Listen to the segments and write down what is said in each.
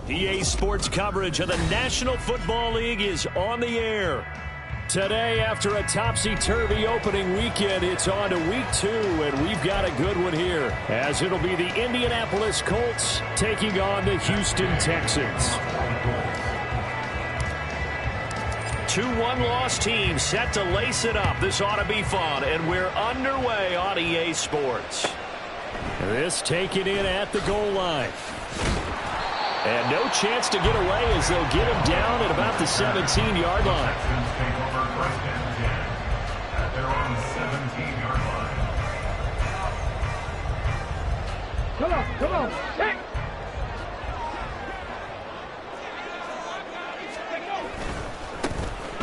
EA Sports coverage of the National Football League is on the air. Today, after a topsy-turvy opening weekend, it's on to week 2, and we've got a good one here, as it'll be the Indianapolis Colts taking on the Houston Texans. 2 one-loss teams set to lace it up. This ought to be fun, and we're underway on EA Sports. This taken in at the goal line. And no chance to get away as they'll get him down at about the 17-yard line. Come on. Hey!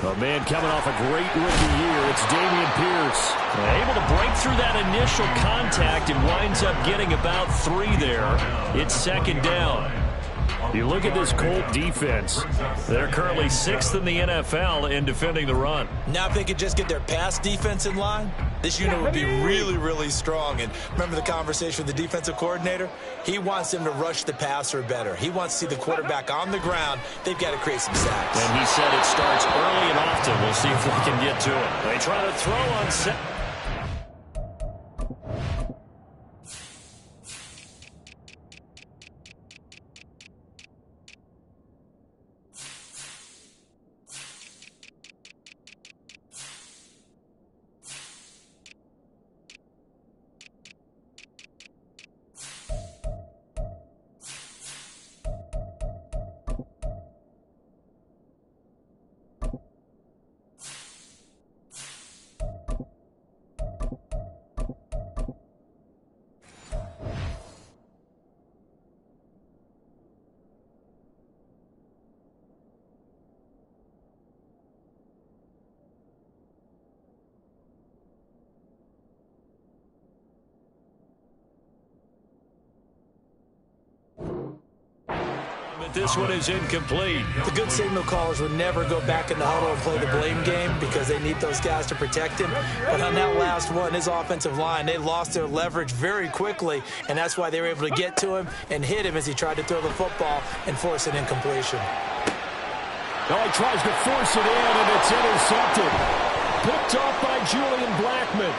A man coming off a great rookie year, it's Dameon Pierce. Able to break through that initial contact and winds up getting about 3 there. It's second down. You look at this Colt defense. They're currently 6th in the NFL in defending the run. Now if they could just get their pass defense in line, this unit would be really, really strong. And remember the conversation with the defensive coordinator? He wants them to rush the passer better. He wants to see the quarterback on the ground. They've got to create some sacks. And he said it starts early and often. We'll see if they can get to it. They try to throw on set. This one is incomplete. The good signal callers would never go back in the huddle and play the blame game because they need those guys to protect him. But on that last one, his offensive line, they lost their leverage very quickly, and that's why they were able to get to him and hit him as he tried to throw the football and force an incompletion. Oh, he tries to force it in, and it's intercepted. Picked off by Julian Blackmon.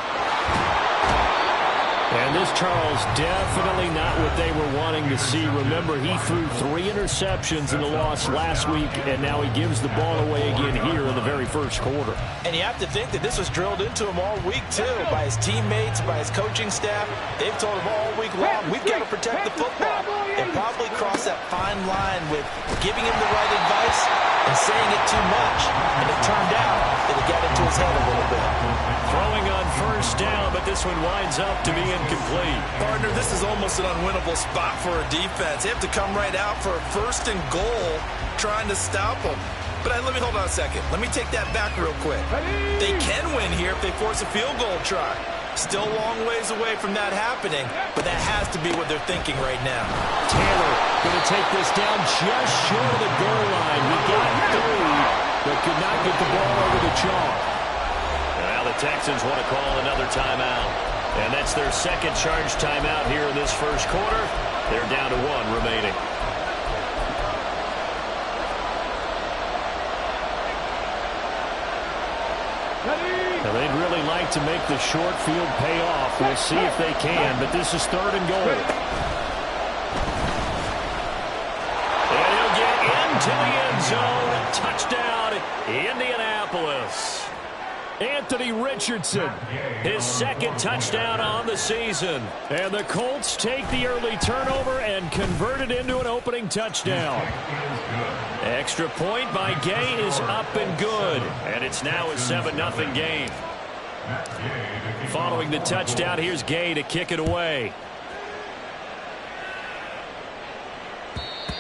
And this, Charles, definitely not what they were wanting to see. Remember, he threw 3 interceptions in the loss last week, and now he gives the ball away again here in the very first quarter. And you have to think that this was drilled into him all week, too, by his teammates, by his coaching staff. They've told him all week long, we've got to protect the football. They probably crossed that fine line with giving him the right advice and saying it too much. And it turned out that it got into his head a little bit. Throwing on first down, but this one winds up to be incomplete. Partner, this is almost an unwinnable spot for a defense. They have to come right out for a 1st and goal trying to stop them. But let me hold on a second. Let me take that back real quick. They can win here if they force a field goal try. Still a long ways away from that happening, but that has to be what they're thinking right now. Taylor going to take this down just short of the goal line. He got 3, but could not get the ball over the chalk. Now the Texans want to call another timeout. And that's their second charge timeout here in this first quarter. They're down to 1 remaining. Now they'd really like to make the short field pay off. We'll see if they can, but this is 3rd and goal. And he'll get into the end zone. Touchdown, Indianapolis. Anthony Richardson, his 2nd touchdown on the season. And the Colts take the early turnover and convert it into an opening touchdown. Extra point by Gay is up and good. And it's now a 7-0 game. Following the touchdown, here's Gay to kick it away.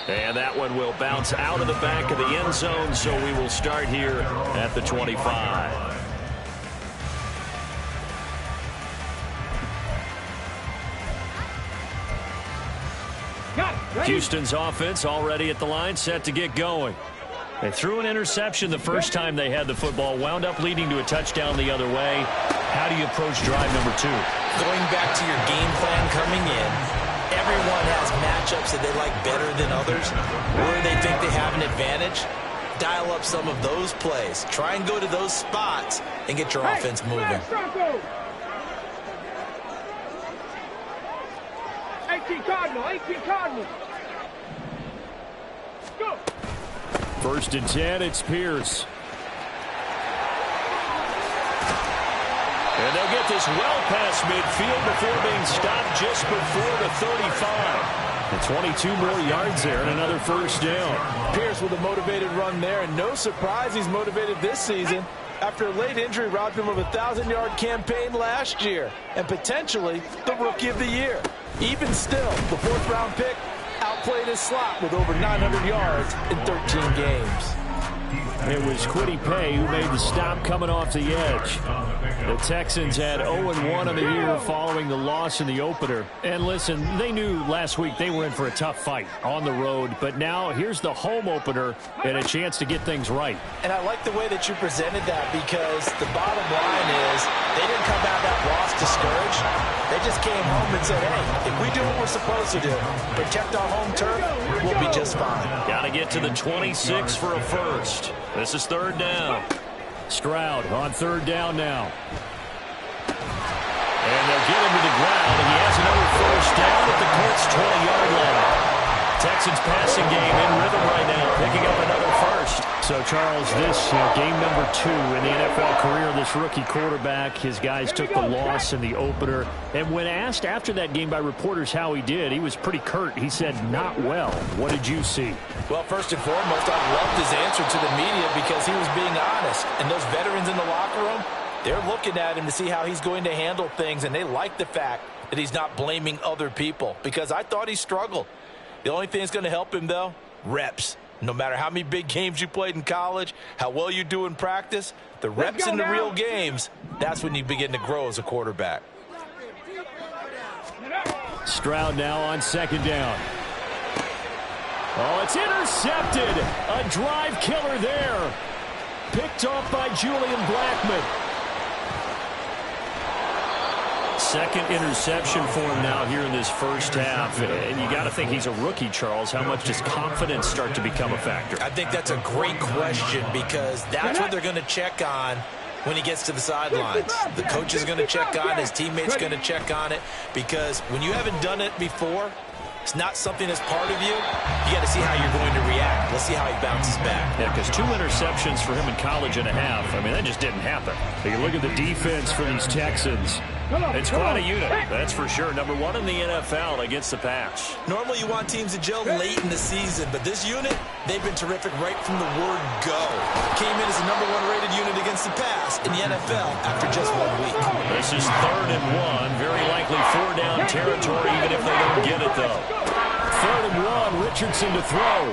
And that one will bounce out of the back of the end zone, so we will start here at the 25. Houston's offense already at the line, set to get going. They threw an interception the first time they had the football, wound up leading to a touchdown the other way. How do you approach drive number 2? Going back to your game plan coming in, everyone has matchups that they like better than others, where they think they have an advantage. Dial up some of those plays. Try and go to those spots and get your offense moving. 18 Cardinal, 18 Cardinal. Go. 1st and 10, it's Pierce. And they'll get this well past midfield before being stopped just before the 35. And 22 more yards there and another 1st down. Pierce with a motivated run there, and no surprise he's motivated this season after a late injury robbed him of a 1,000-yard campaign last year and potentially the Rookie of the Year. Even still, the 4th-round pick outplayed his slot with over 900 yards in 13 games. It was Kwity Paye who made the stop coming off the edge. The Texans had 0-1 on the year following the loss in the opener. And listen, they knew last week they were in for a tough fight on the road. But now here's the home opener and a chance to get things right. And I like the way that you presented that, because the bottom line is they didn't come out of that loss discouraged. They just came home and said, hey, if we do what we're supposed to do, protect our home turf, we'll be just fine. Got to get to the 26 for a first. This is 3rd down. Stroud on 3rd down now. And they'll get him to the ground, and he has another 1st down at the Colts' 20-yard line. Texans passing game in rhythm right now, picking up another 1st. So, Charles, this game number 2 in the NFL career of this rookie quarterback. His guys took the loss in the opener. And when asked after that game by reporters how he did, he was pretty curt. He said, not well. What did you see? Well, first and foremost, I loved his answer to the media because he was being honest. And those veterans in the locker room, they're looking at him to see how he's going to handle things, and they like the fact that he's not blaming other people, because I thought he struggled. The only thing that's going to help him, though, reps. No matter how many big games you played in college, how well you do in practice, the reps in the real games, that's when you begin to grow as a quarterback. Stroud now on 2nd down. Oh, it's intercepted. A drive killer there. Picked off by Julian Blackmon. 2nd interception for him now here in this 1st half. And you got to think he's a rookie, Charles. How much does confidence start to become a factor? I think that's a great question, because that's what they're going to check on when he gets to the sidelines. The coach is going to check on it. His teammates going to check on it, because when you haven't done it before, it's not something that's part of you. You got to see how you're going to react. Let's see how he bounces back. Yeah, because 2 interceptions for him in college and a half. I mean, that just didn't happen. You look at the defense for these Texans. It's quite a unit, that's for sure. Number 1 in the NFL against the pass. Normally you want teams to gel late in the season, but this unit, they've been terrific right from the word go. Came in as the number 1 rated unit against the pass in the NFL after just 1 week. This is 3rd and 1. Very likely 4-down territory, even if they don't get it, though. 3rd and 1, Richardson to throw.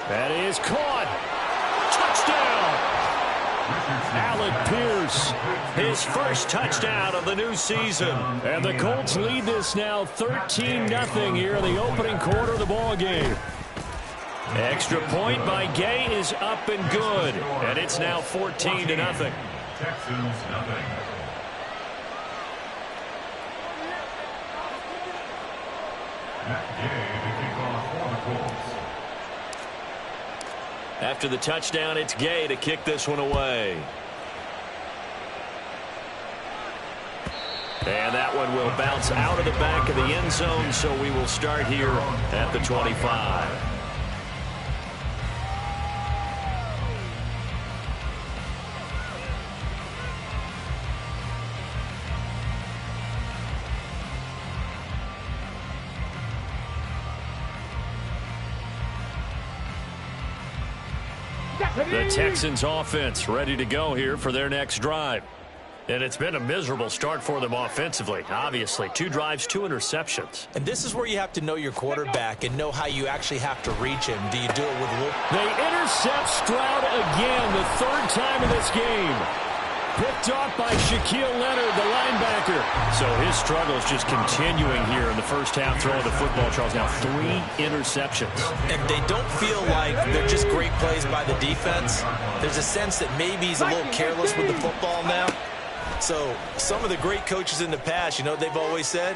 That is caught. Touchdown! Alec Pierce, his 1st touchdown of the new season. And the Colts lead this now 13-0 here in the opening quarter of the ball game. Extra point by Gay is up and good. And it's now 14-0. Texans nothing. Matt Gay to kick off for the Colts. After the touchdown, it's Gay to kick this one away. And that one will bounce out of the back of the end zone, so we will start here at the 25. The Texans offense ready to go here for their next drive. And it's been a miserable start for them offensively. Obviously, 2 drives, 2 interceptions. And this is where you have to know your quarterback and know how you actually have to reach him. Do you do it with Luke? They intercept Stroud again, the 3rd time in this game. Picked off by Shaquille Leonard, the linebacker. So his struggle is just continuing here in the 1st half, throwing the football, Charles. Now 3 interceptions. And they don't feel like they're just great plays by the defense. There's a sense that maybe he's a little careless with the football now. So some of the great coaches in the past, you know what they've always said?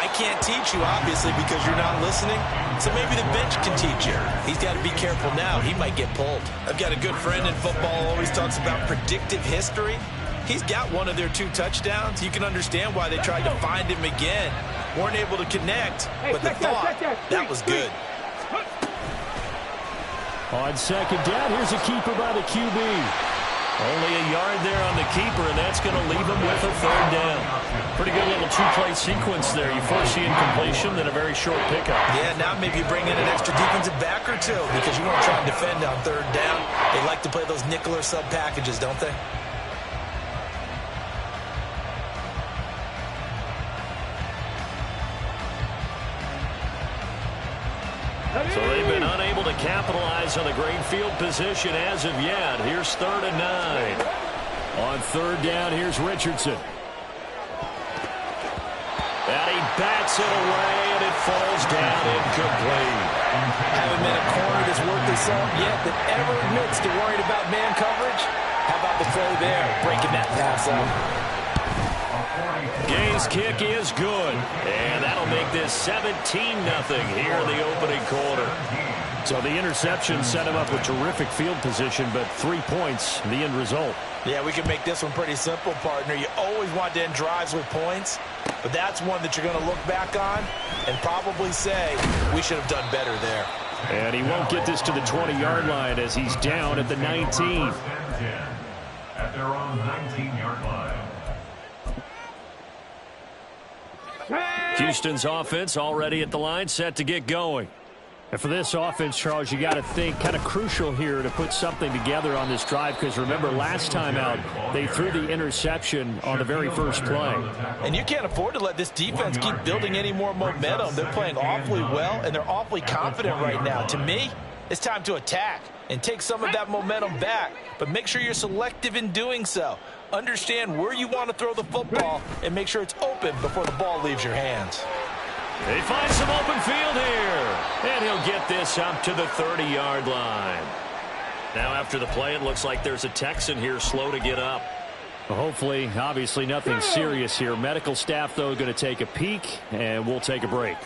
I can't teach you, obviously, because you're not listening. So maybe the bench can teach you. He's got to be careful now. He might get pulled. I've got a good friend in football, always talks about predictive history. He's got one of their 2 touchdowns. You can understand why they tried to find him again. Weren't able to connect, but the thought, that was good. On second down, here's a keeper by the QB. Only a yard there on the keeper, and that's going to leave him with a 3rd down. Pretty good little 2-play sequence there. You force the incompletion, then a very short pickup. Yeah, now maybe bring in an extra defensive back or 2 because you want to try and defend on 3rd down. They like to play those nickel or sub packages, don't they? So they've been unable to capitalize on the great field position as of yet. Here's 3rd and 9. On 3rd down, here's Richardson. And he bats it away, and it falls down incomplete. Haven't met a corner that's worth his salt yet that ever admits to worrying about man coverage. How about the throw there, breaking that pass up? Gay's kick is good, and that'll make this 17-0 here in the opening quarter. So the interception set him up with terrific field position, but 3 points, the end result. Yeah, we can make this one pretty simple, partner. You always want to end drives with points, but that's one that you're going to look back on and probably say, we should have done better there. And he won't get this to the 20-yard line as he's down at the 19. At their own 19-yard line. Houston's offense already at the line, set to get going. And for this offense, Charles, you got to think kind of crucial here to put something together on this drive, because remember last time out they threw the interception on the very first play. And you can't afford to let this defense keep building any more momentum. They're playing awfully well, and they're awfully confident right now. To me, it's time to attack and take some of that momentum back, but make sure you're selective in doing so. Understand where you want to throw the football and make sure it's open before the ball leaves your hands. They find some open field here, and he'll get this up to the 30-yard line. Now after the play, it looks like there's a Texan here slow to get up. Well, hopefully, obviously nothing serious here. Medical staff, though, going to take a peek, and we'll take a break.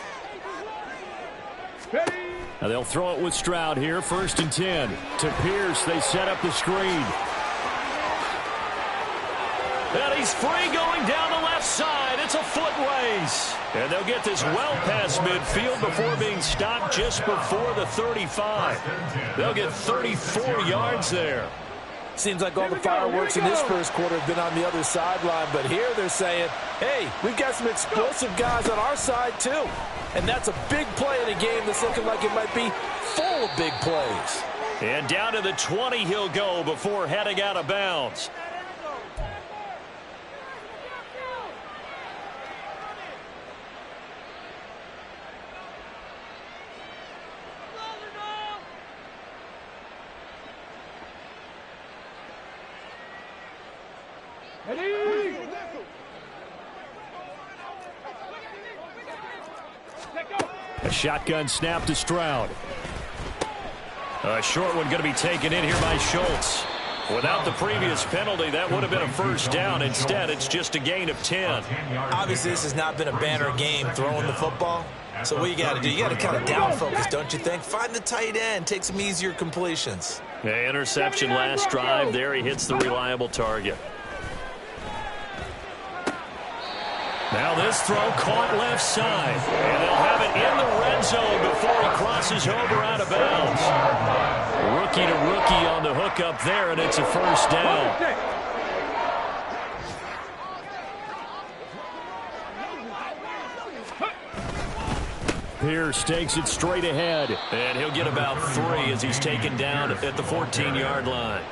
Now they'll throw it with Stroud here, 1st and 10. To Pierce, they set up the screen. And he's free going down the left side. It's a foot race. And they'll get this well past midfield before being stopped just before the 35. They'll get 34 yards there. Seems like all the fireworks in this first quarter have been on the other sideline, but here they're saying, hey, we've got some explosive guys on our side too. And that's a big play in a game that's looking like it might be full of big plays. And down to the 20 he'll go before heading out of bounds. A shotgun snap to Stroud. A short one going to be taken in here by Schultz. Without the previous penalty, that would have been a 1st down. Instead, it's just a gain of 10. Obviously, this has not been a banner game throwing the football. So what you got to do, you got to kind of down focus, don't you think? Find the tight end, take some easier completions. The interception last drive. There he hits the reliable target. Now this throw caught left side. And they'll have it in the red zone before he crosses over out of bounds. Rookie to rookie on the hook up there, and it's a 1st down. Pierce takes it straight ahead. And he'll get about 3 as he's taken down at the 14-yard line.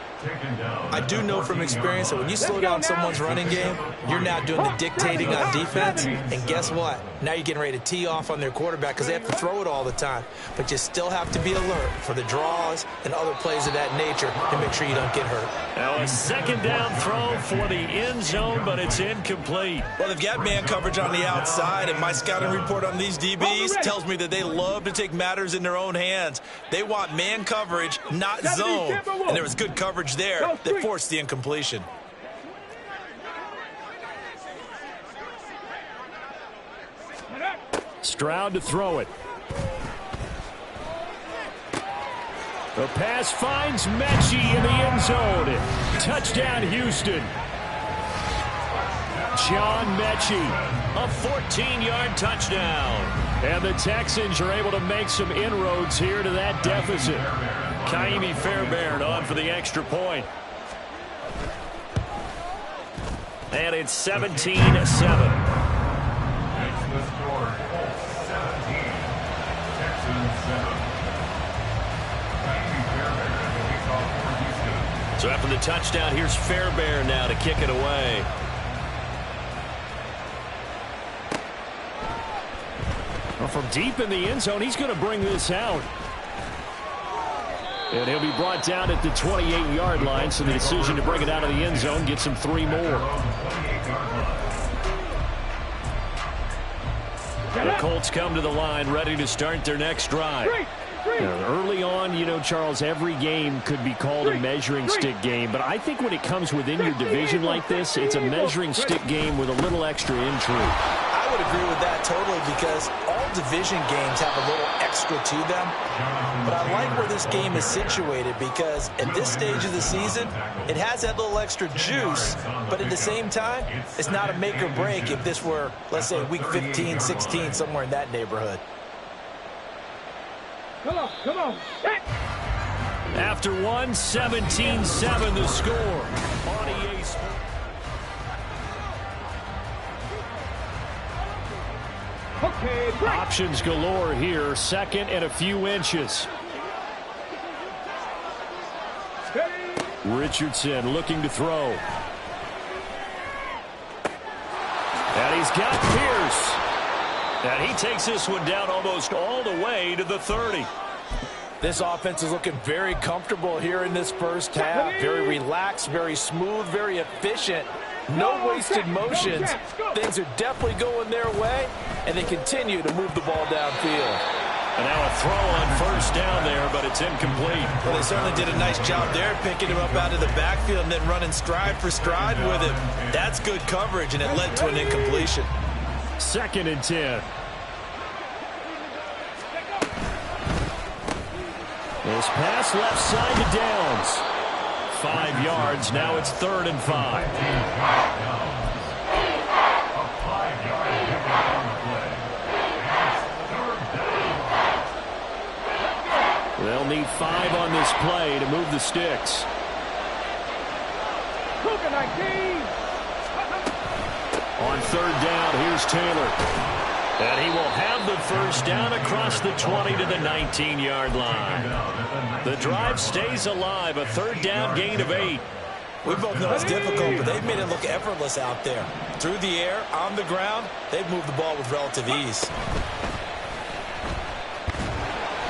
I do know from experience that when you slow down someone's running game, you're now doing the dictating on defense. And guess what? Now you're getting ready to tee off on their quarterback because they have to throw it all the time. But you still have to be alert for the draws and other plays of that nature to make sure you don't get hurt. Now a 2nd down throw for the end zone, but it's incomplete. Well, they've got man coverage on the outside, and my scouting report on these DBs tells me that they love to take matters in their own hands. They want man coverage, not zone. And there was good coverage there that forced the incompletion. Stroud to throw it. The pass finds Mechie in the end zone. Touchdown, Houston. John Mechie, a 14-yard touchdown. And the Texans are able to make some inroads here to that deficit. Kaimi Fairbairn on for the extra point. And it's 17-7. Makes the score Colts 17, Texans 7. Kaimi Fairbairn will kick off for Houston. So after the touchdown, here's Fairbairn now to kick it away. Well, from deep in the end zone, he's going to bring this out. And he'll be brought down at the 28-yard line, so the decision to bring it out of the end zone gets him 3 more. The Colts come to the line, ready to start their next drive. Now, early on, you know, Charles, every game could be called a measuring stick game, but I think when it comes within your division like this, it's a measuring stick game with a little extra intrigue. I would agree with that totally because all division games have a little extra to them. But I like where this game is situated because at this stage of the season, it has that little extra juice. But at the same time, it's not a make or break if this were, let's say, week 15, 16, somewhere in that neighborhood. Come on, come on. After one, 17-7 the score. On EA Sports. Okay, break. Options galore here. Second and a few inches. Steady. Richardson looking to throw. And he's got Pierce. And he takes this one down almost all the way to the 30. This offense is looking very comfortable here in this first half. Very relaxed, very smooth, very efficient. No wasted motions. Things are definitely going their way, and they continue to move the ball downfield. And now a throw on first down there, but it's incomplete. Well, they certainly did a nice job there, picking him up out of the backfield and then running stride for stride with him. That's good coverage, and it led to an incompletion. 2nd and 10. This pass left side to Downs. 5 yards. Now it's 3rd and 5. They'll need 5 on this play to move the sticks. Cougar 19. On 3rd down, here's Taylor. And he will have the first down across the 20 to the 19-yard line. The drive stays alive, a 3rd down gain of 8. We both know it's difficult, but they've made it look effortless out there. Through the air, on the ground, they've moved the ball with relative ease.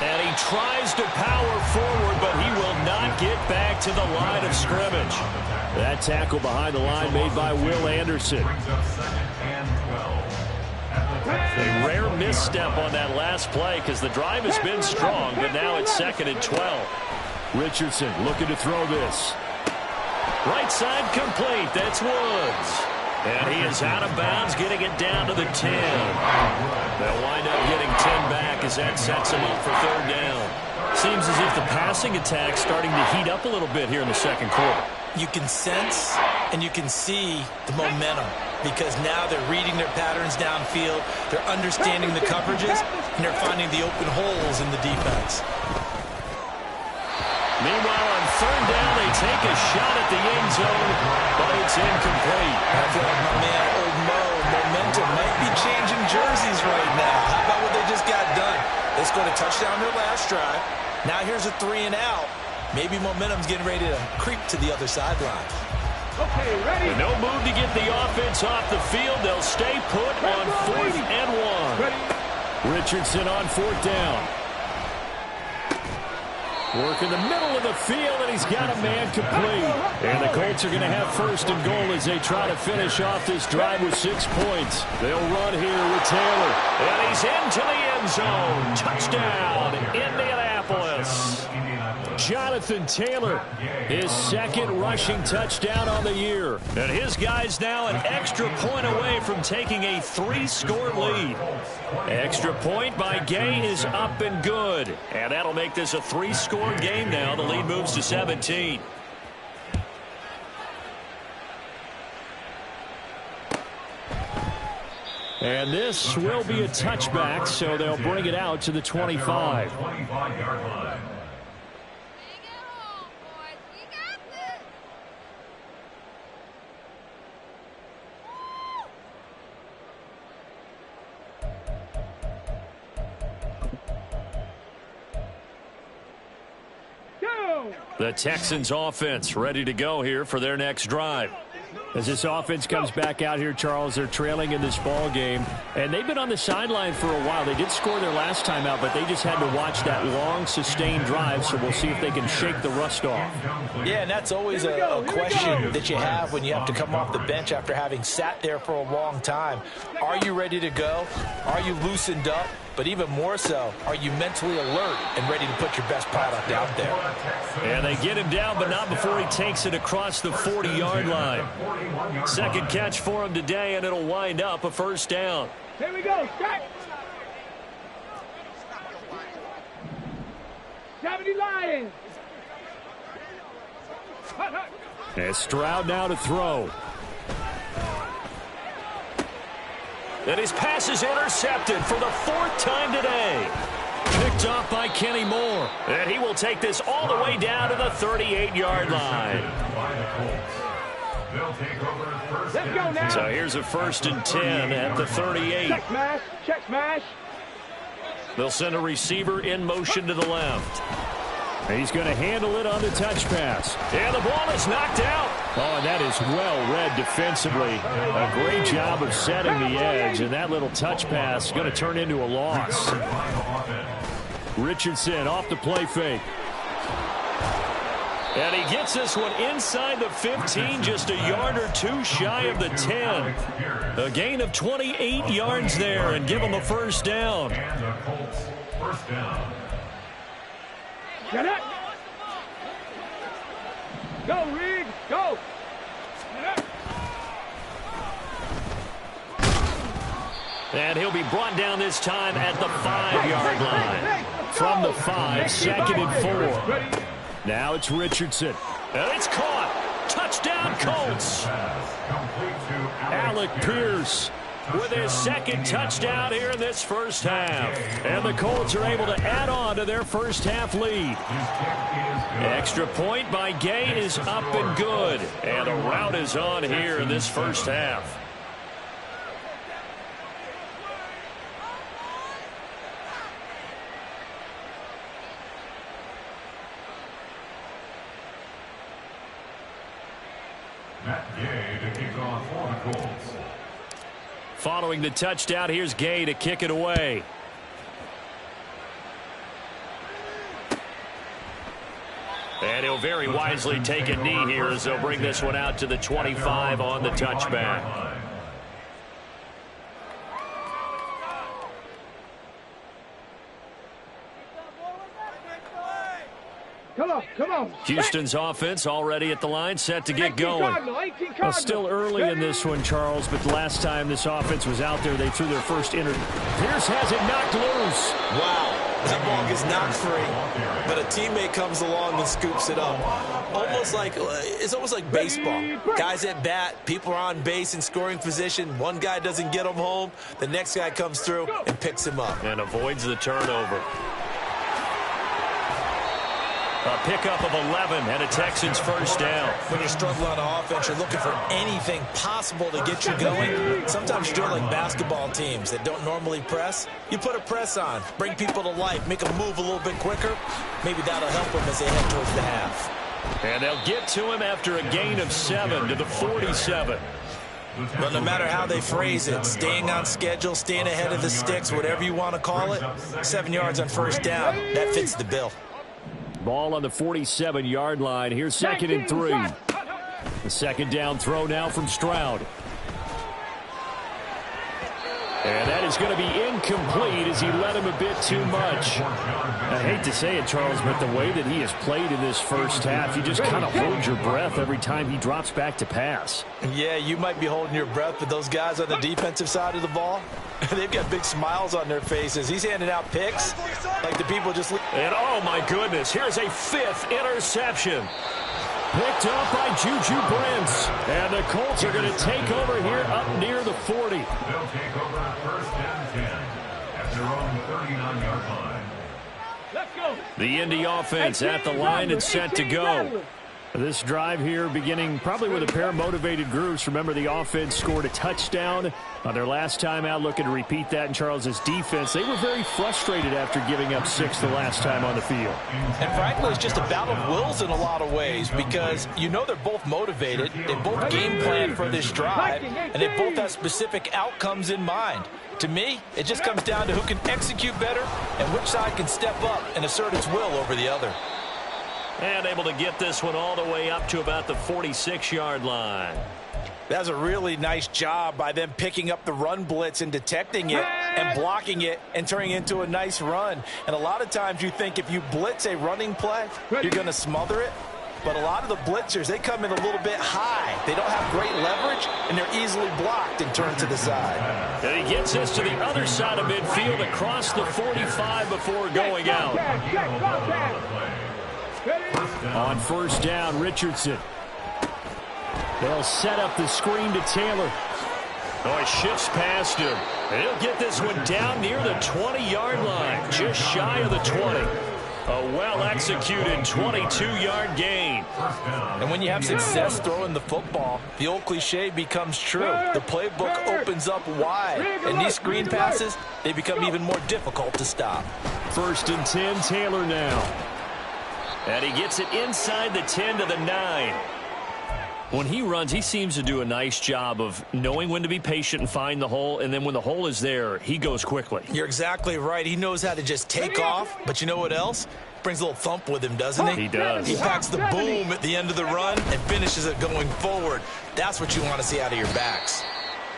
And he tries to power forward, but he will not get back to the line of scrimmage. That tackle behind the line made by Will Anderson. A rare misstep on that last play because the drive has been strong, but now it's 2nd and 12. Richardson looking to throw this. Right side complete. That's Woods. And he is out of bounds, getting it down to the 10. They'll wind up getting 10 back as that sets him up for 3rd down. Seems as if the passing attack's starting to heat up a little bit here in the 2nd quarter. You can sense and you can see the momentum because now they're reading their patterns downfield, they're understanding the coverages, and they're finding the open holes in the defense. Meanwhile, on 3rd down, they take a shot at the end zone, but it's incomplete. I feel like my man, Old Mo, momentum might be changing jerseys right now. How about what they just got done? They scored a touchdown their last drive. Now here's a 3 and out. Maybe momentum's getting ready to creep to the other sideline. Okay, ready. With no move to get the offense off the field, they'll stay put on 4th and 1. Ready. Richardson on 4th down. Work in the middle of the field, and he's got a man complete. And the Colts are going to have 1st and goal as they try to finish off this drive with 6 points. They'll run here with Taylor. And he's into the end zone. Touchdown, Indianapolis. Jonathan Taylor, his second rushing touchdown on the year. And his guy's now an extra point away from taking a 3-score lead. Extra point by Gay is up and good. And that'll make this a 3-score game now. The lead moves to 17. And this will be a touchback, so they'll bring it out to the 25. The Texans offense ready to go here for their next drive. As this offense comes back out here, Charles, they're trailing in this ball game, and they've been on the sideline for a while. They did score their last time out, but they just had to watch that long, sustained drive, so we'll see if they can shake the rust off. Yeah, and that's always a question that you have when you have to come off the bench after having sat there for a long time. Are you ready to go? Are you loosened up? But even more so, are you mentally alert and ready to put your best product out there? And they get him down, but not before he takes it across the 40-yard line. Second catch for him today, and it'll wind up a first down. Here we go. Strike. 70 Lions. And Stroud now to throw. And his pass is intercepted for the 4th time today. Picked off by Kenny Moore. And he will take this all the way down to the 38-yard line. Let's go now. So here's a 1st and 10 at the 38. Check smash. Check smash. They'll send a receiver in motion to the left. He's going to handle it on the touch pass. And the ball is knocked out. Oh, and that is well read defensively. A great job of setting the edge, and that little touch pass is going to turn into a loss. Richardson off the play fake. And he gets this one inside the 15, just a yard or two shy of the 10. A gain of 28 yards there, and give him a first down. And the Colts, first down. Get it. Go, Reed. Go. And he'll be brought down this time at the 5-yard line. From the 5, 2nd and 4. Now it's Richardson. And it's caught. Touchdown, Colts. Alec Pierce with his 2nd touchdown here in this first half. And the Colts are able to add on to their first half lead. Extra point by Gay is up and good. And a rout is on here in this first half. Gay to kick off for the Colts. Following the touchdown, here's Gay to kick it away. And he'll very wisely take a knee here as they'll bring this one out to the 25 on the touchback. Come on. Heuston's offense already at the line, set to get going. Well, still early in this one, Charles, but the last time this offense was out there, they threw their first Pierce has it knocked loose. Wow, that ball gets knocked free, but a teammate comes along and scoops it up. It's almost like baseball. Guys at bat, people are on base in scoring position. One guy doesn't get him home, the next guy comes through and picks him up. And avoids the turnover. A pickup of 11 and a Texans first down. When you're struggling on offense, you're looking for anything possible to get you going. Sometimes you're like basketball teams that don't normally press. You put a press on, bring people to life, make them move a little bit quicker. Maybe that'll help them as they head towards the half. And they'll get to him after a gain of 7 to the 47. But no matter how they phrase it, staying on schedule, staying ahead of the sticks, whatever you want to call it, 7 yards on first down, that fits the bill. Ball on the 47-yard line. Here's 2nd and 3. The second down throw now from Stroud. And that is going to be incomplete as he led him a bit too much. I hate to say it, Charles, but the way that he has played in this first half, you just kind of hold your breath every time he drops back to pass. Yeah, you might be holding your breath, but those guys on the defensive side of the ball, they've got big smiles on their faces. He's handing out picks like the people just... And oh my goodness, here's a 5th interception. Picked up by Juju Brents. And the Colts are going to take over here up near the 40. They'll take over first and 10 at their own 39-yard line. Let's go. The Indy offense at the line and set to go. This drive here beginning probably with a pair of motivated groups. Remember, the offense scored a touchdown on their last time out, looking to repeat that in Charles's defense. They were very frustrated after giving up 6 the last time on the field. And frankly, it's just a battle of wills in a lot of ways because you know they're both motivated. They both game plan for this drive, and they both have specific outcomes in mind. To me, it just comes down to who can execute better and which side can step up and assert its will over the other. And able to get this one all the way up to about the 46-yard line. That's a really nice job by them picking up the run blitz and detecting it and blocking it and turning it into a nice run. And a lot of times you think if you blitz a running play, you're going to smother it. But a lot of the blitzers, they come in a little bit high. They don't have great leverage, and they're easily blocked and turned to the side. And he gets this to the other side of midfield across the 45 before going out. On first down, Richardson. They'll set up the screen to Taylor. Oh, he shifts past him. And he'll get this one down near the 20-yard line, just shy of the 20. A well-executed 22-yard gain. And when you have success throwing the football, the old cliche becomes true. The playbook opens up wide. And these screen passes, they become even more difficult to stop. First and 10, Taylor now. And he gets it inside the 10 to the 9. When he runs, he seems to do a nice job of knowing when to be patient and find the hole, and then when the hole is there, he goes quickly. You're exactly right. He knows how to just take off, but you know what else? Brings a little thump with him, doesn't he? He does. He packs the boom at the end of the run and finishes it going forward. That's what you want to see out of your backs.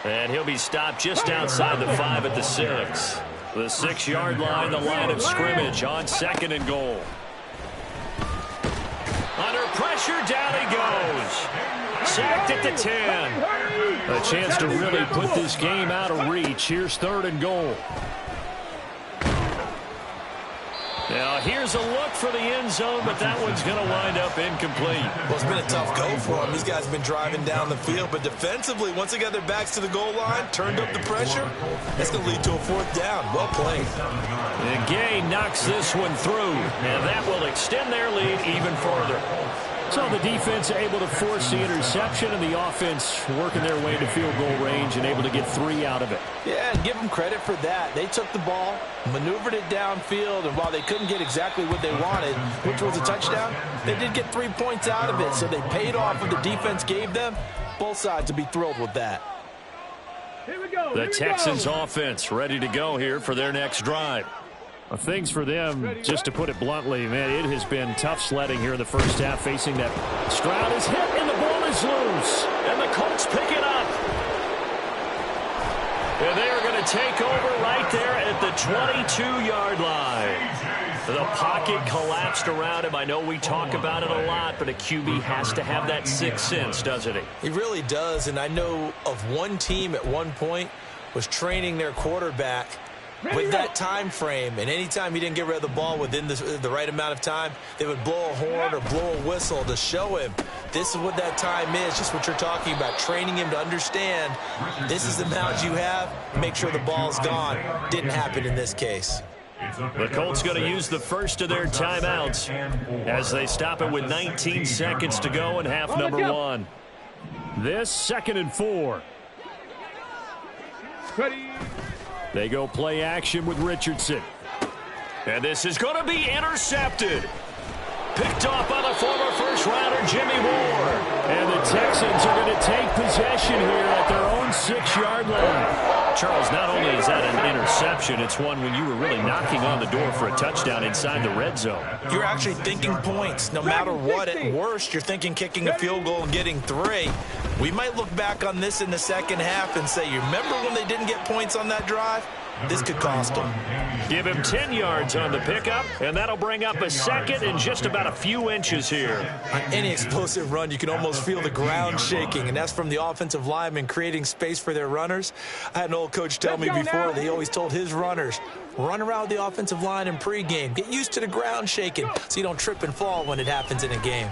And he'll be stopped just outside the 5 at the 6. The 6-yard line, the line of scrimmage on 2nd and goal. Under pressure, down he goes. Sacked at the 10. A chance to really put this game out of reach. Here's 3rd and goal. Now, here's a look for the end zone, but that one's going to wind up incomplete. Well, it's been a tough go for them. These guys have been driving down the field, but defensively, once they got their backs to the goal line, turned up the pressure, that's going to lead to a 4th down. Well played. And Gay knocks this one through, and that will extend their lead even further. So the defense able to force the interception, and the offense working their way to field goal range and able to get 3 out of it. Yeah, and give them credit for that. They took the ball, maneuvered it downfield, and while they couldn't get exactly what they wanted, which was a touchdown, they did get 3 points out of it, so they paid off what the defense gave them. Both sides will be thrilled with that. Here we go. The Texans offense ready to go here for their next drive. Things for them, just to put it bluntly, man, it has been tough sledding here in the first half, facing that. Stroud is hit, and the ball is loose. And the Colts pick it up. And they are going to take over right there at the 22-yard line. The pocket collapsed around him. I know we talk about it a lot, but a QB has to have that 6th sense, doesn't he? He really does, and I know of one team at one point was training their quarterback with that time frame, and anytime he didn't get rid of the ball within the right amount of time, they would blow a horn or blow a whistle to show him this is what that time is, just what you're talking about, training him to understand this is the amount you have, make sure the ball's gone. Didn't happen in this case. The Colts going to use the first of their timeouts as they stop it with 19 seconds to go in half number 1. This 2nd and 4. Ready. They go play action with Richardson. And this is going to be intercepted. Picked off by the former first-rounder Jimmy Ward. And the Texans are going to take possession here at their own 6-yard line. Charles, not only is that an interception, it's one when you were really knocking on the door for a touchdown inside the red zone. You're actually thinking points. No matter what, at worst, you're thinking kicking a field goal and getting 3. We might look back on this in the second half and say, you remember when they didn't get points on that drive? This could cost them. Give him 10 yards on the pickup, and that'll bring up a second and just about a few inches here. On any explosive run, you can almost feel the ground shaking, and that's from the offensive linemen creating space for their runners. I had an old coach tell me before that he always told his runners, run around the offensive line in pregame. Get used to the ground shaking so you don't trip and fall when it happens in a game.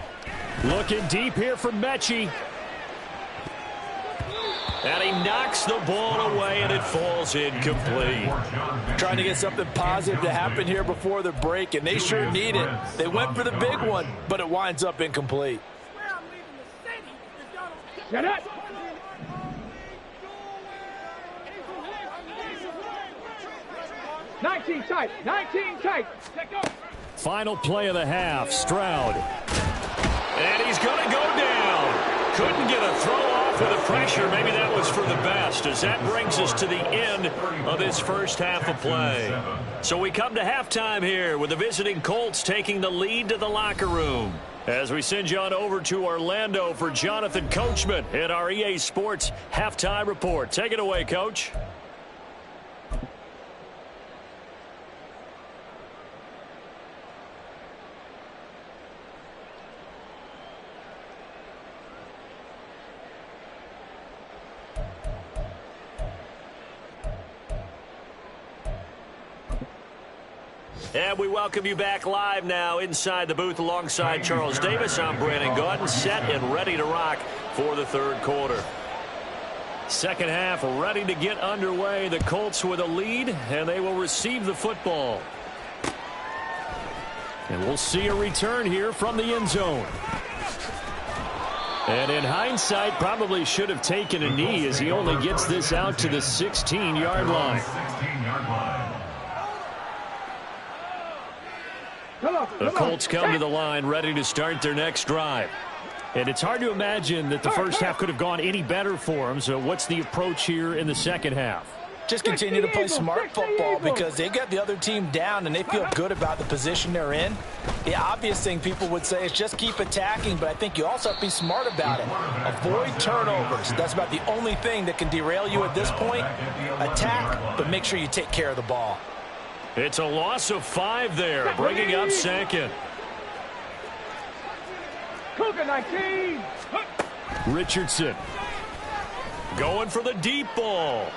Looking deep here for Mechie. And he knocks the ball away, and it falls incomplete. Trying to get something positive to happen here before the break, and they sure need it. They went for the big one, but it winds up incomplete. Get it. Nineteen tight. 19 tight. Let go. Final play of the half, Stroud. And he's going to go down. Couldn't get a throw off with the pressure. Maybe that was for the best, as that brings us to the end of this first half of play. So we come to halftime here with the visiting Colts taking the lead to the locker room. As we send you on over to Orlando for Jonathan Coachman in our EA Sports Halftime Report. Take it away, Coach. And we welcome you back live now inside the booth alongside Charles Davis. I'm Brandon Gaudin, set and ready to rock for the third quarter. Second half ready to get underway. The Colts with a lead, and they will receive the football. And we'll see a return here from the end zone. And in hindsight, probably should have taken a knee as he only gets this out to the 16-yard line. The Colts come to the line ready to start their next drive. And it's hard to imagine that the first half could have gone any better for them. So what's the approach here in the second half? Just continue to play smart football because they got the other team down and they feel good about the position they're in. The obvious thing people would say is just keep attacking, but I think you also have to be smart about it. Avoid turnovers. That's about the only thing that can derail you at this point. Attack, but make sure you take care of the ball. It's a loss of 5 there, bringing up second. Cougar 19. Richardson going for the deep ball.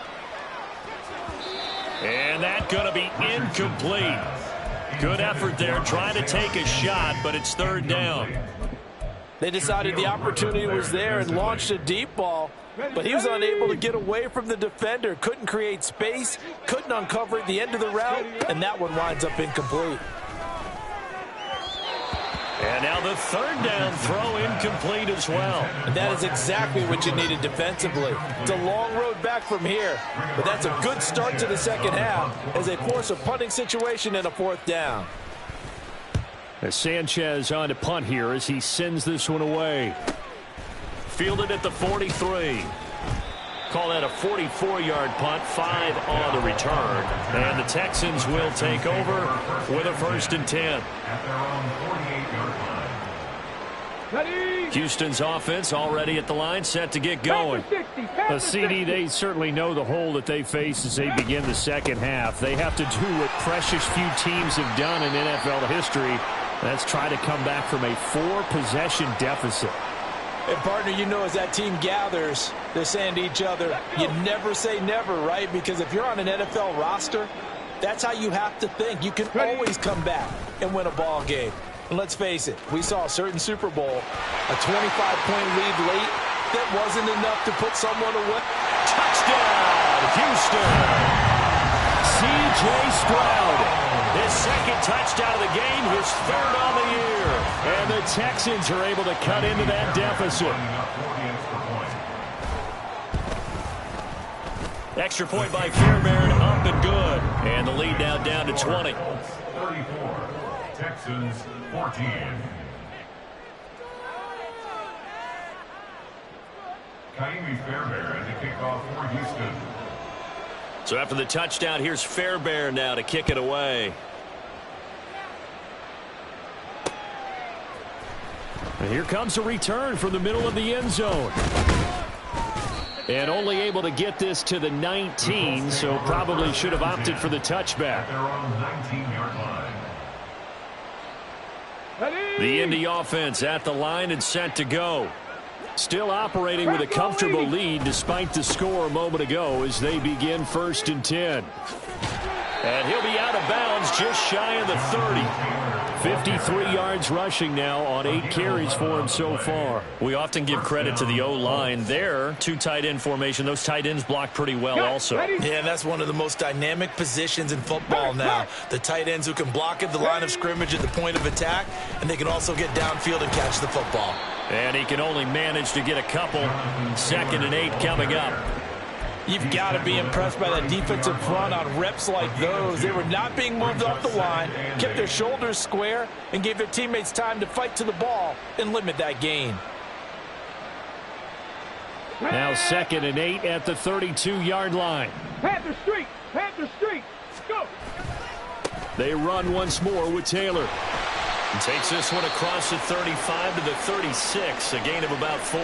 And that's going to be incomplete. Good effort there, trying to take a shot, but it's third down. They decided the opportunity was there and launched a deep ball, but he was unable to get away from the defender. Couldn't create space, couldn't uncover at the end of the route, and that one winds up incomplete. And now the third down throw incomplete as well. And that is exactly what you needed defensively. It's a long road back from here, but that's a good start to the second half as they force a punting situation and a fourth down. As Sanchez on to punt here as he sends this one away. Fielded at the 43. Call that a 44-yard punt, 5 on the return. And the Texans will take over with a 1st and 10. Houston's offense already at the line, set to get going. A CD, they certainly know the hole that they face as they begin the second half. They have to do what precious few teams have done in NFL history. That's try to come back from a 4-possession deficit. And, partner, you know, as that team gathers, they're saying to each other, you never say never, right? Because if you're on an NFL roster, that's how you have to think. You can always come back and win a ball game. And let's face it, we saw a certain Super Bowl, a 25-point lead late. That wasn't enough to put someone away. Touchdown, Houston. C.J. Stroud, his second touchdown of the game, his 3rd on the year. And the Texans are able to cut into that deficit. Extra point by Fairbairn, up and good. And the lead now down to 20. 34, Texans 14. Kaimi Fairbairn to kick off for Houston. So after the touchdown, here's Fairbairn now to kick it away. And here comes a return from the middle of the end zone. And only able to get this to the 19, so probably should have opted for the touchback. The Indy offense at the line and set to go. Still operating with a comfortable lead despite the score a moment ago as they begin 1st and 10. And he'll be out of bounds just shy of the 30. 53 yards rushing now on 8 carries for him so far. We often give credit to the O-line there. 2 tight end formation. Those tight ends block pretty well also. Yeah, and that's one of the most dynamic positions in football now. The tight ends who can block at the line of scrimmage at the point of attack, and they can also get downfield and catch the football. And he can only manage to get a couple. 2nd and 8 coming up. You've got to be impressed by that defensive front on reps like those. They were not being moved off the line, kept their shoulders square, and gave their teammates time to fight to the ball and limit that gain. Now 2nd and 8 at the 32-yard line. Panther Street! Panther Street! Go! They run once more with Taylor. And takes this one across the 35 to the 36, a gain of about 4.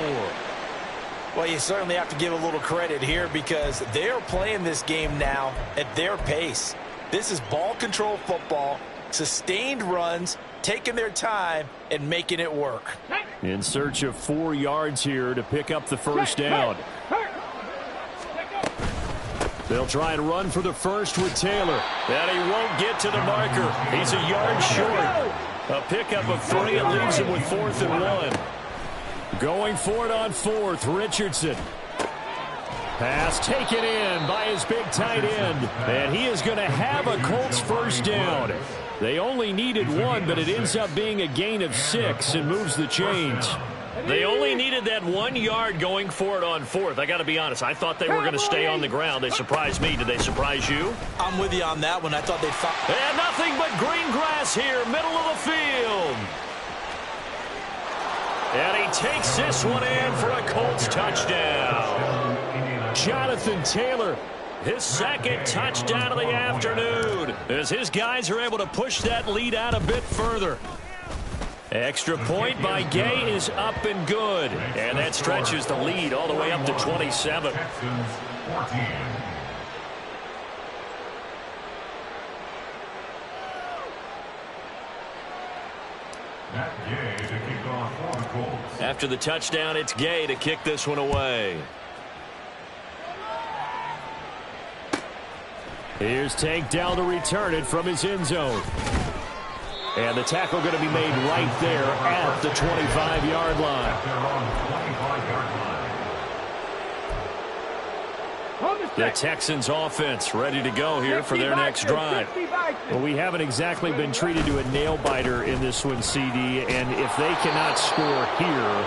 Well, you certainly have to give a little credit here because they're playing this game now at their pace. This is ball control football, sustained runs, taking their time, and making it work. In search of 4 yards here to pick up the first down. They'll try and run for the first with Taylor. And he won't get to the marker. He's a yard short. A pickup of 3. It leaves him with 4th and 1. Going for it on 4th, Richardson. Pass taken in by his big tight end. And he is going to have a Colts first down. They only needed 1, but it ends up being a gain of 6 and moves the chains. They only needed that 1 yard going for it on 4th. I got to be honest, I thought they were going to stay on the ground. They surprised me. Did they surprise you? I'm with you on that one. I thought they'd find. And nothing but green grass here, middle of the field. And he takes this one in for a Colts touchdown. Jonathan Taylor, his 2nd touchdown of the afternoon, as his guys are able to push that lead out a bit further. Extra point by Gay is up and good. And that stretches the lead all the way up to 27. After the touchdown, it's Gay to kick this one away. Here's Tank down to return it from his end zone. And the tackle going to be made right there at the 25-yard line. The Texans offense ready to go here for their next drive. Well, we haven't exactly been treated to a nail-biter in this one, CD, and if they cannot score here,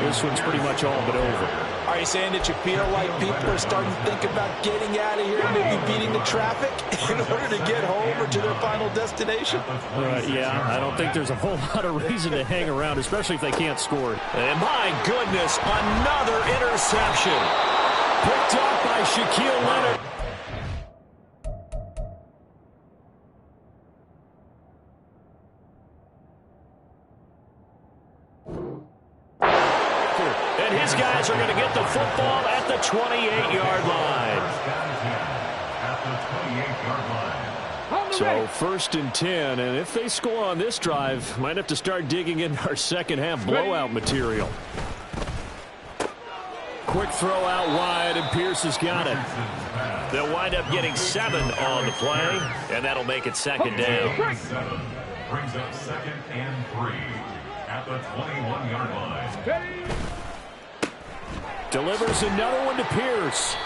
this one's pretty much all but over. Are you saying that you feel like people are starting to think about getting out of here and maybe beating the traffic in order to get home or to their final destination? Yeah, I don't think there's a whole lot of reason to hang around, especially if they can't score. And my goodness, another interception. Picked off by Shaquille Leonard. And his guys are going to get the football at the 28-yard line. So 1st and 10, and if they score on this drive, might have to start digging into our second half blowout material. Quick throw out wide, and Pierce has got it. They'll wind up getting 7 on the play, and that'll make it 2nd down. Brings up 2nd and 3 at the 21-yard line. Delivers another one to Pierce.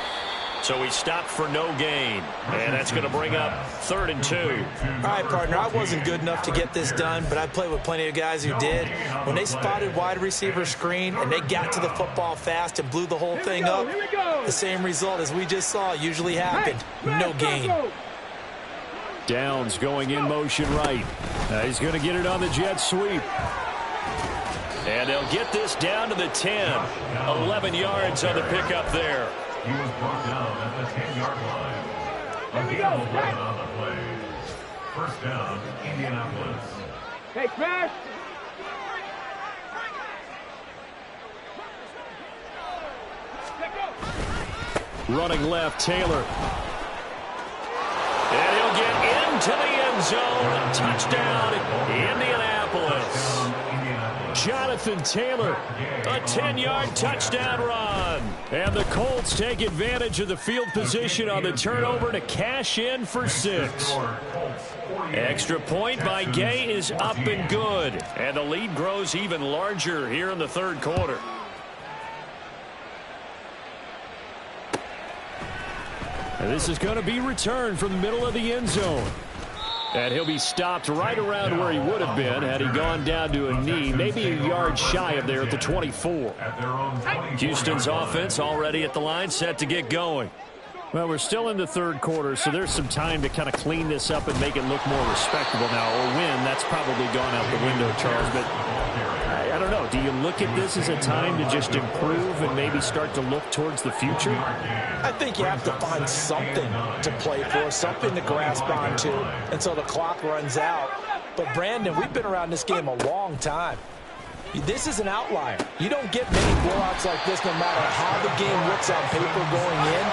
So he stopped for no gain. And that's going to bring up 3rd and 2. All right, partner, I wasn't good enough to get this done, but I played with plenty of guys who did. When they spotted wide receiver screen and they got to the football fast and blew the whole thing up, the same result as we just saw usually happened. No gain. Downs going in motion right. He's going to get it on the jet sweep. And they'll get this down to the 10. 11 yards on the pickup there. He was brought down at the 10-yard line. Again, on the play. First down, Indianapolis. Hey, Crash. Running left, Taylor. And he'll get into the end zone. Touchdown, Indianapolis. Jonathan Taylor, a 10-yard touchdown run. And the Colts take advantage of the field position on the turnover to cash in for 6. Extra point by Gay is up and good. And the lead grows even larger here in the third quarter. And this is going to be returned from the middle of the end zone. And he'll be stopped right around where he would have been had he gone down to a knee, maybe a yard shy of there at the 24. Houston's offense already at the line, set to get going. Well, we're still in the third quarter, so there's some time to kind of clean this up and make it look more respectable now. Or win, that's probably gone out the window, Charles. But I don't know. Do you look at this as a time to just improve and maybe start to look towards the future? I think you have to find something to play for, something to grasp onto until the clock runs out. But, Brandon, we've been around this game a long time. This is an outlier. You don't get many blowouts like this no matter how the game looks on paper going in.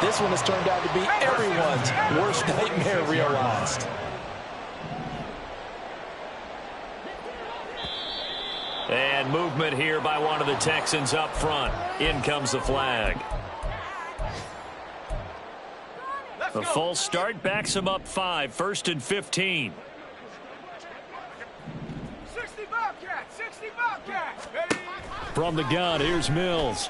This one has turned out to be everyone's worst nightmare realized. And movement here by one of the Texans up front. In comes the flag. The false start backs him up 5, 1st and 15. 60 Bobcats, 60 Bobcats. From the gun, here's Mills.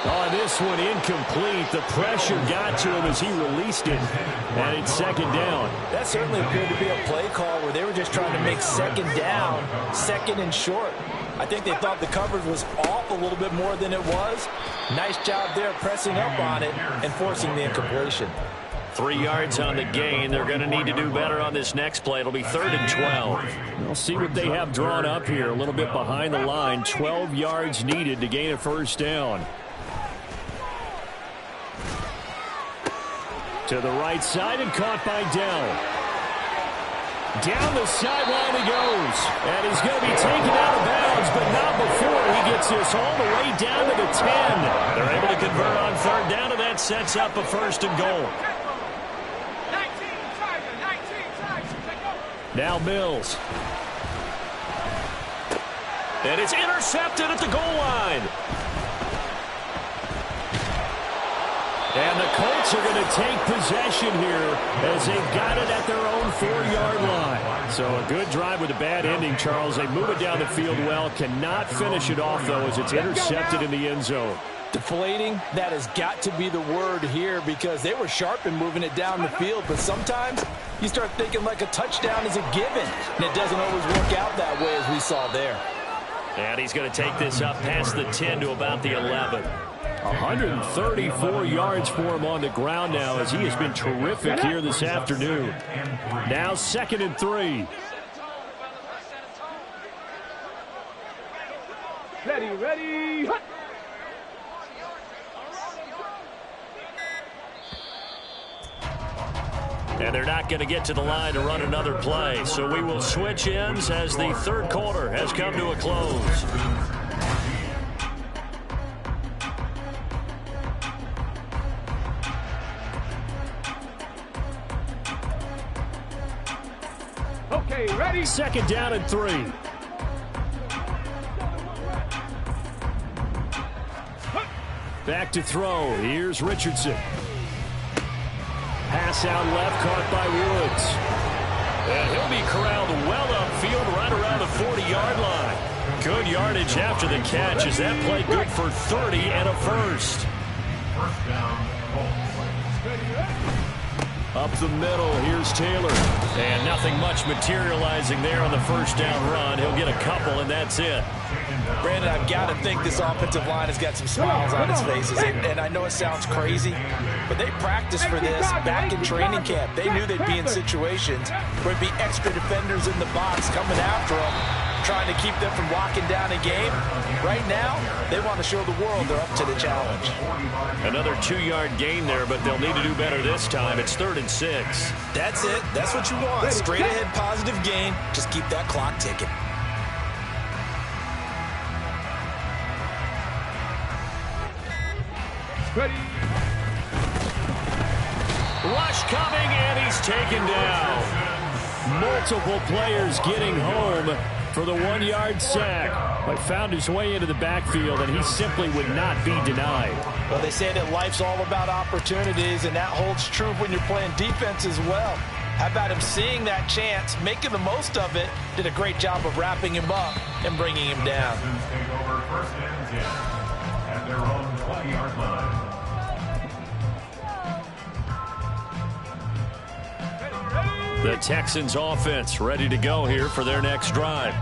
Oh, this one incomplete. The pressure got to him as he released it. And it's second down. That certainly appeared to be a play call where they were just trying to make second down, second and short. I think they thought the coverage was off a little bit more than it was. Nice job there pressing up on it and forcing the incompletion. 3 yards on the gain. They're going to need to do better on this next play. It'll be 3rd and 12. We'll see what they have drawn up here. A little bit behind the line. 12 yards needed to gain a first down. To the right side and caught by Dell. Down the sideline he goes. And he's going to be taken out of bounds, but not before he gets this all the way down to the 10. They're able to convert on 3rd down, and that sets up a 1st and goal. 19 Tigers. Now Mills. And it's intercepted at the goal line. And the Colts are going to take possession here as they've got it at their own 4-yard line. So a good drive with a bad ending, Charles. They move it down the field well. Cannot finish it off, though, as it's intercepted in the end zone. Deflating, that has got to be the word here because they were sharp in moving it down the field. But sometimes you start thinking like a touchdown is a given. And it doesn't always work out that way as we saw there. And he's going to take this up past the 10 to about the 11. 134 yards for him on the ground now as he has been terrific here this afternoon. Now 2nd and 3. Ready. Hut. And they're not going to get to the line to run another play. So we will switch ends as the third quarter has come to a close. Okay, ready. 2nd down and 3. Back to throw. Here's Richardson. Pass out left, caught by Woods. And he'll be corralled well upfield right around the 40-yard line. Good yardage after the catch as that play good for 30 and a first. First down, Colts. Up the middle, here's Taylor. And nothing much materializing there on the first down run. He'll get a couple, and that's it. Brandon, I've got to think this offensive line has got some smiles on its faces. And I know it sounds crazy, but they practiced for this back in training camp. They knew they'd be in situations where it'd be extra defenders in the box coming after them. trying to keep them from locking down a game. Right now, they want to show the world they're up to the challenge. Another 2-yard gain there, but they'll need to do better this time. It's 3rd and 6. That's it. That's what you want. Straight ahead positive gain. Just keep that clock ticking. Ready. Rush coming, and he's taken down. Multiple players getting home for the 1-yard sack. But found his way into the backfield, and he simply would not be denied. Well, they say that life's all about opportunities, and that holds true when you're playing defense as well. How about him seeing that chance, making the most of it, did a great job of wrapping him up and bringing him down. Take over 1st and 10 at their own 20-yard line. The Texans offense ready to go here for their next drive.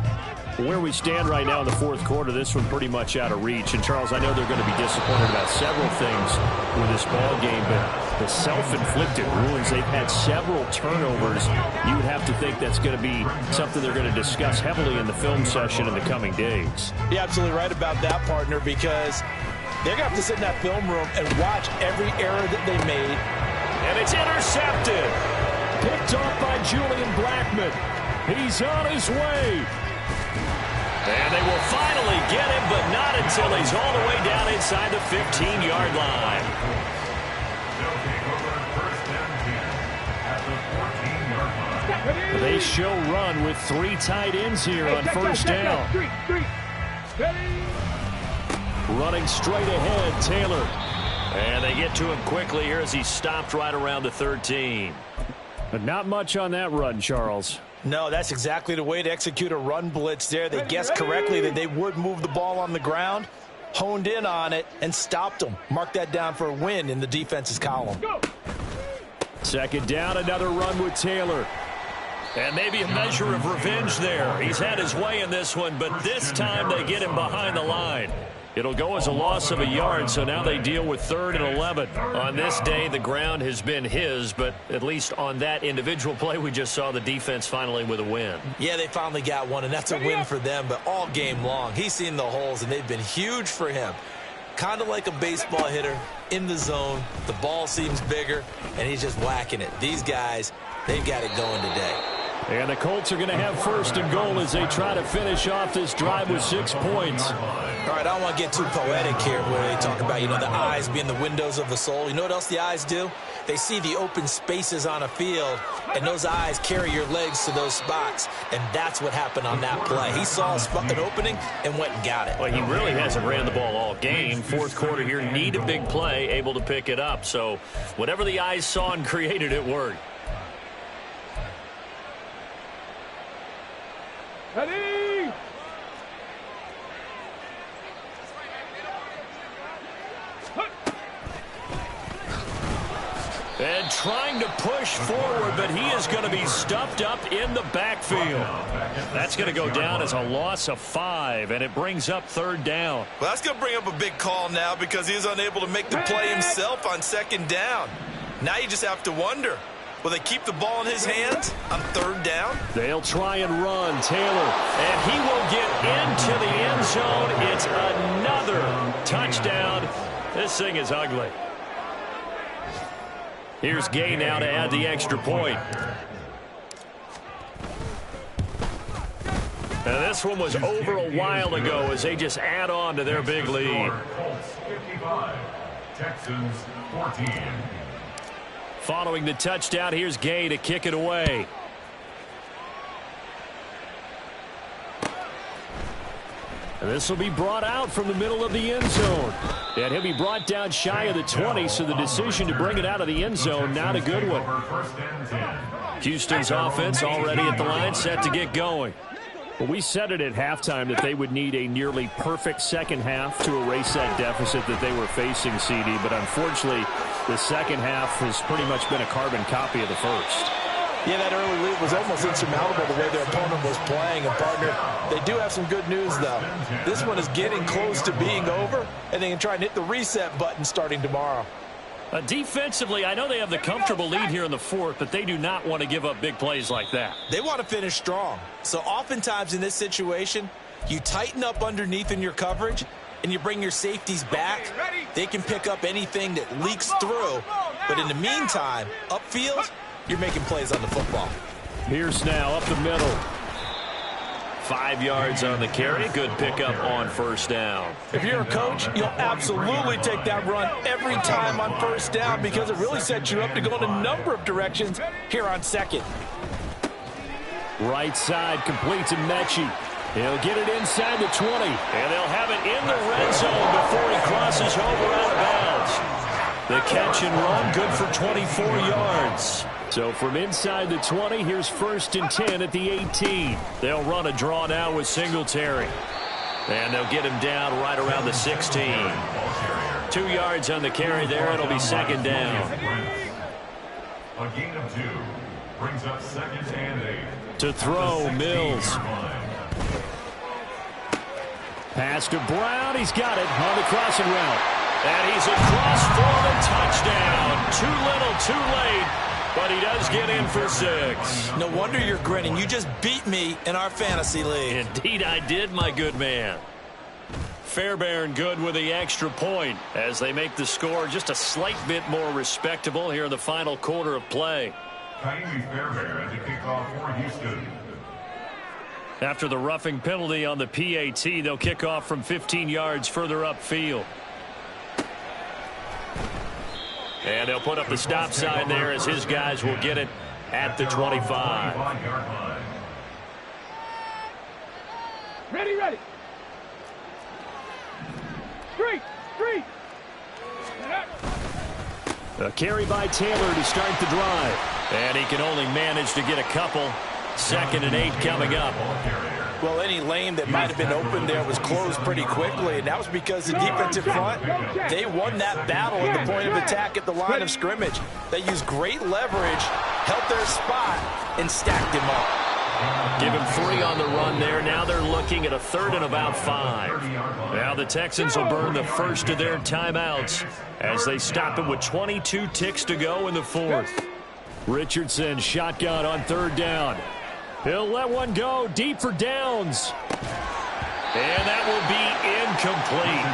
Where we stand right now in the 4th quarter, this one pretty much out of reach. And, Charles, I know they're going to be disappointed about several things with this ball game, but the self-inflicted ruins, they've had several turnovers. You would have to think that's going to be something they're going to discuss heavily in the film session in the coming days. You're absolutely right about that, partner, because they're going to have to sit in that film room and watch every error that they made. And it's intercepted. Picked off by Julian Blackman. He's on his way. And they will finally get him, but not until he's all the way down inside the 15-yard line. They'll take over 1st and 10 at the 14-yard line. They show run with 3 tight ends here on 1st down. Three. Ready. Running straight ahead, Taylor. And they get to him quickly here as he stopped right around the 13. But not much on that run, Charles. No, that's exactly the way to execute a run blitz there. They guessed correctly that they would move the ball on the ground, honed in on it, and stopped them. Mark that down for a win in the defense's column. Go. 2nd down, another run with Taylor. And maybe a measure of revenge there. He's had his way in this one, but this time they get him behind the line. It'll go as a loss of a yard, so now they deal with 3rd and 11. On this day, the ground has been his, but at least on that individual play, we just saw the defense finally with a win. Yeah, they finally got one, and that's a win for them, but all game long, he's seen the holes, and they've been huge for him. Kind of like a baseball hitter in the zone. The ball seems bigger, and he's just whacking it. These guys, they've got it going today. And the Colts are going to have 1st and goal as they try to finish off this drive with 6 points. All right, I don't want to get too poetic here where they talk about, the eyes being the windows of the soul. You know what else the eyes do? They see the open spaces on a field, and those eyes carry your legs to those spots, and that's what happened on that play. He saw an opening and went and got it. Well, he really hasn't ran the ball all game. 4th quarter here, need a big play, able to pick it up. So whatever the eyes saw and created, it worked. Ready. And trying to push forward, but he is going to be stuffed up in the backfield. That's going to go down as a loss of 5, and it brings up 3rd down. Well, that's going to bring up a big call now because he's unable to make the play himself on 2nd down. Now you just have to wonder, will they keep the ball in his hands on 3rd down? They'll try and run. Taylor, and he will get into the end zone. It's another touchdown. This thing is ugly. Here's Gay now to add the extra point. And this one was over a while ago as they just add on to their big lead. Colts 55, Texans 14. Following the touchdown, here's Gay to kick it away. And this will be brought out from the middle of the end zone. And he'll be brought down shy of the 20, so the decision to bring it out of the end zone, not a good one. Houston's offense already at the line, set to get going. Well, we said it at halftime that they would need a nearly perfect second half to erase that deficit that they were facing, CD. But unfortunately, the second half has pretty much been a carbon copy of the first. Yeah, that early lead was almost insurmountable the way their opponent was playing. And, partner, they do have some good news, though. This one is getting close to being over, and they can try and hit the reset button starting tomorrow. Defensively, I know they have the comfortable lead here in the fourth, but they do not want to give up big plays like that. They want to finish strong. So oftentimes in this situation, you tighten up underneath in your coverage, and you bring your safeties back. They can pick up anything that leaks through. But in the meantime, upfield, you're making plays on the football. Pierce now up the middle. 5 yards on the carry. Good pickup on first down. If you're a coach, you'll absolutely take that run every time on first down because it really sets you up to go in a number of directions here on second. Right side complete to Mechie. He'll get it inside the 20. And they'll have it in the red zone before he crosses over out of bounds. The catch and run good for 24 yards. So from inside the 20, here's 1st and 10 at the 18. They'll run a draw now with Singletary. And they'll get him down right around the 16. 2 yards on the carry there. It'll be second down. A gain of 2 brings up 2nd and 8. To throw, Mills. Pass to Brown. He's got it on the crossing route. And he's across for the touchdown. Too little, too late. But he does get in for 6. No wonder you're grinning. You just beat me in our fantasy league. Indeed I did, my good man. Fairbairn good with the extra point as they make the score just a slight bit more respectable here in the final quarter of play. Kylie Fairbairn to kick off for Houston. After the roughing penalty on the PAT, they'll kick off from 15 yards further upfield. And they'll put up the stop sign there as his guys will get it at the 25. Ready, ready. Straight. A carry by Taylor to start the drive. And he can only manage to get a couple. 2nd and 8 coming up. Well, any lane that might have been open there was closed pretty quickly, and that was because the defensive front, they won that battle at the point of attack at the line of scrimmage. They used great leverage, held their spot, and stacked him up. Give him 3 on the run there. Now they're looking at a 3rd and about 5. Now the Texans will burn the first of their timeouts as they stop it with 22 ticks to go in the 4th. Richardson shotgun on 3rd down. He'll let one go deep for Downs. And that will be incomplete.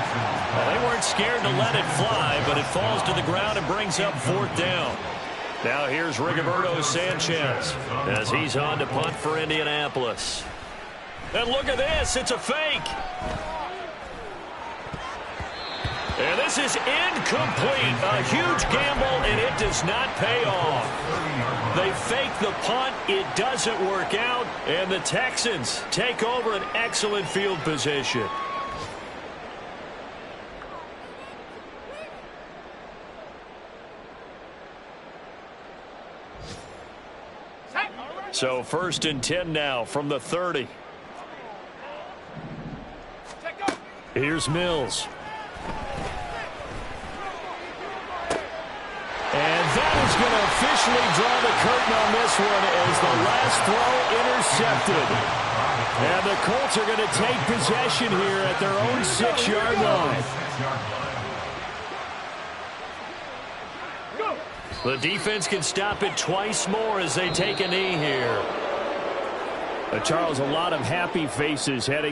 Well, they weren't scared to let it fly, but it falls to the ground and brings up 4th down. Now here's Rigoberto Sanchez as he's on to punt for Indianapolis. And look at this. It's a fake. And this is incomplete. A huge gamble, and it does not pay off. They fake the punt. It doesn't work out, and the Texans take over an excellent field position. So 1st and 10 now from the 30. Here's Mills. And that is going to officially draw the curtain on this one as the last throw intercepted. And the Colts are going to take possession here at their own 6-yard line. The defense can stop it twice more as they take a knee here. Charles, a lot of happy faces heading